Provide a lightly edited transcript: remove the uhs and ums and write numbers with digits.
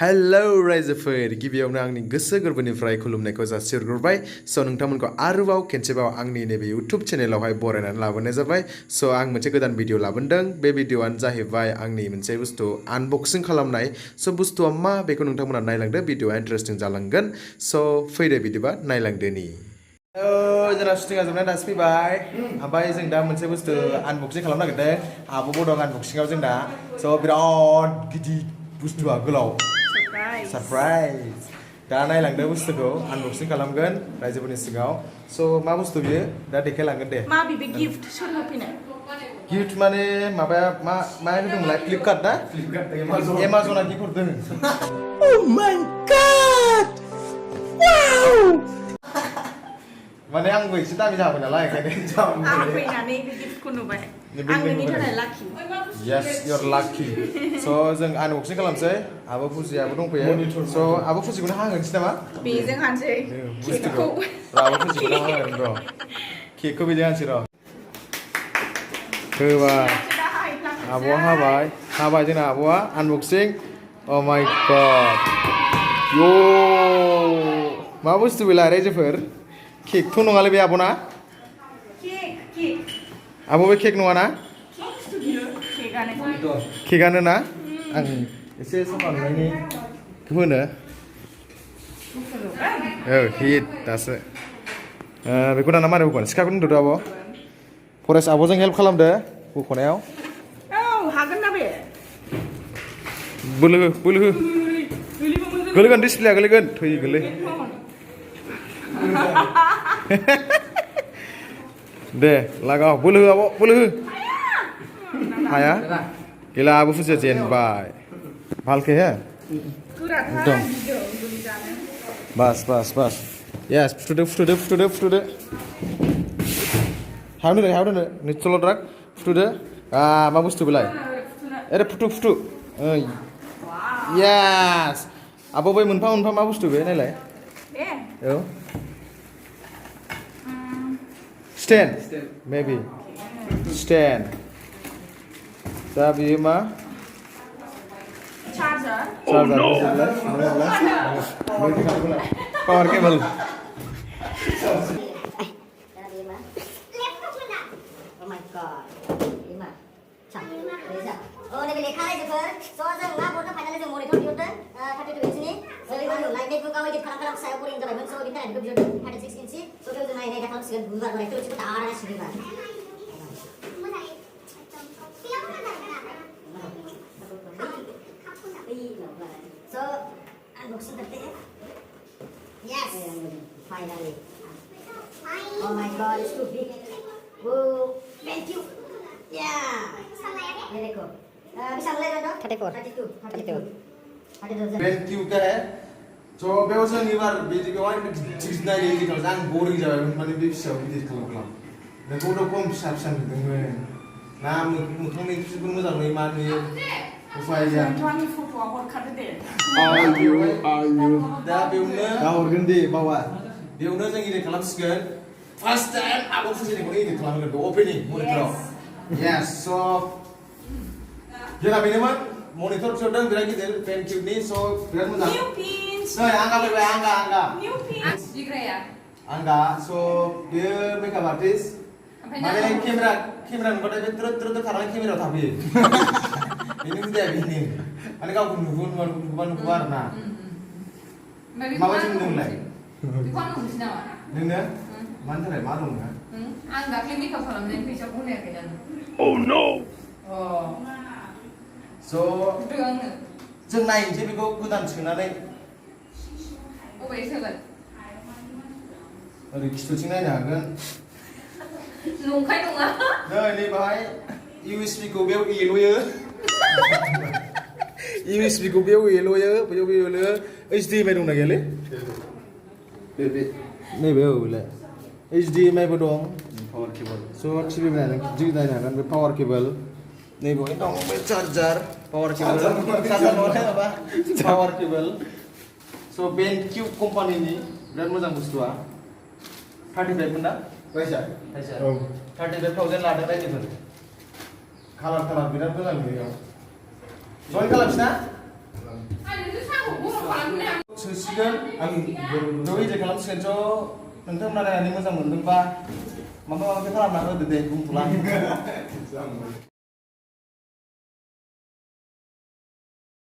Hello रायजोफोर गिबियावनो आंनि गोसो गोरबोनिफ्राय खुलुमनायखौ जासिहरग्रोबाय स' नोंथांमोनखौ आरोबाव खेनसेबाव आंनि नैबे YouTube चेनेलावहाय बरायनानै लाबोनाय जाबाय स' आं मोनसे गोदान भिडिअ लाबोदों बे भिडिअआनो जाहैबाय आंनि मोनसे बुस्थु आनबक्सिं खालामनाय स' बुस्थुआ मा बेखौ नोंथांमोना नायलांदो भिडिअआ इन्टारेस्टिं जालांगोन स' फैदो बिदिबा नायलांदोनि जोंना शुटिंआ जोबनानै दासो फैबाय ओमफ्राय जों दा मोनसे बुस्थु आनबक्सिं खालामनो नागिरदों आब'बो दं आनबक्सिंआव जोंना स' बिराद गिदिर बुस्थुआ गोलाव सरप्राइज दा नायलांदो बुस्थुखौ आनबक्सिं खालामगोन रायजोफोरनि सिगाङाव स' मा बुस्थु बियो दा देखायलांगोन दे मा बिबे गिफ्ट सोर होफैनाय गिफ्ट माने माबाया मा होदोंमोनलाय फ्लिपकार्ट ना एमाजनआ गिफ्ट हरदों Oh my god wow माने आंबो एसे दामि जाबाय नालाय ओंखायनो आं फैनानै बे गिफ्टखौ नुबाय आं नोंनि थाखाय लाखि Yes you're lucky so जों आनबक्सिं खालामसै आबो फुजियाबो दंफैयो स' आबो फुजिखौनो हाहोनोसै नामा बेजों हानसै केकखौ आबो फुजिखौनो हाहोन र' केकखौ बेजों हानसै र' होबाय आब'आ हाबाय जोंना आब'आ आनबक्सिं Oh my god यो मा बुस्थु बेलाय रायजोफोर केकथ' नङालै बे आब'ना केक आब' बे केक नङा ना केकआनो ना आं एसे साफा नुनायनि होनो हिट दासो बेखौ दाना मारै होगोन सिखाखौ दोनदो आब' फरेस्ट आब'जों हेल्प खालामदो बख'नायाव हागोन ना बे बोलो हो गोलैगोन डिसप्लेया गोलैगोन थै गोलै दे लागाव बोलो हो आब' बोलो हो हाया गैला आबो फुजिया जेनबाय भालके हे एकदम बस यस फुथुदो हावनो निचल द्राग फुथुदो मा बुस्थु बेलाय एरे फुथु यस आब' बै मोनफा मा बुस्थु बे नायलाय औ स्टेन मेबि स्टेन दा बियो मा charger power cable So, unboxing करते हैं. Yes, finally. Oh my God, it's too big. Whoa, thank you. Yeah. ये देखो. bisa mulai dong? 32. Thank you का है. So, बेव जों इबार बिदि बेवहाय दिगनाय गैयै गिटार आं बोरिं जाबाय माने बे फिसायाव गिदिर खालाम. बेखौथ' खम फिसा नुदोंमोन. ना मोखांनि फिसिबो मोजां नुयो मा नुयो. उफाय गैया. नोंथांनि फट'आ हरखादो दे. आयु. दा बेवनो हरगोन दे बावा. बेवनो जों इदिट खालामसिगोन. फार्स्ट टाइम आबो फुजिनायखौनो इदिट खालामगोन बे ओपनिं मनिटराव. Yes, so जोंना बेनोमोन मनिटर फिसौदों बिराद गिदिर पेन किउबनि स' बिराद मोजां. New pins. नै आंगा फैबाय आंगा. New pins. बिग्राया. आंगा स' बेयो मेकआप आर्टिस्ट. माने केमेरा नुबाथाय बे द्रुद खारनाय केमेरायाव थाफैयो. बेनि हुदाया बेनो माने गावखौ नुबा आरोना माबायदि मोनदोंमोनलाय बेखौ आं नुनोसै नामा नोंनो मानि थाखाय मा दं नोंहा आं दाख्लै मेकआप खालामनायनि फैसा बनायाखै दानो Oh no स' आङो जों नायनोसै बेखौ गोदान सोनानै बबे सोगोन ओरै खिथुथिं नायनो हागोन नंखाय नङा नै बाहाय USB खौ बेयाव एल'यो USB खौ बेयाव एल'यो HDMI दंना गैयालै बे नैबे औलाय HDMI बो दं पावार केबल स' TV नायनो हागोन बे पावार केबल नैबेवहाय दं बे charger power cable power cable स' Benw कम्पानिनि बिराद मोजां बुस्थुआ 35 मोन ना पैसा 35,000 लादों रायजोफोर कालार बिराद मोजां नुयो जइन खालामसै ना सोसिगोन आं बेयाव इजे खालामसिगोन स' नोंथांमोना नायनानै मोजां मोनदोंबा माबा माबि खालामना होदो दे बुंथ'ला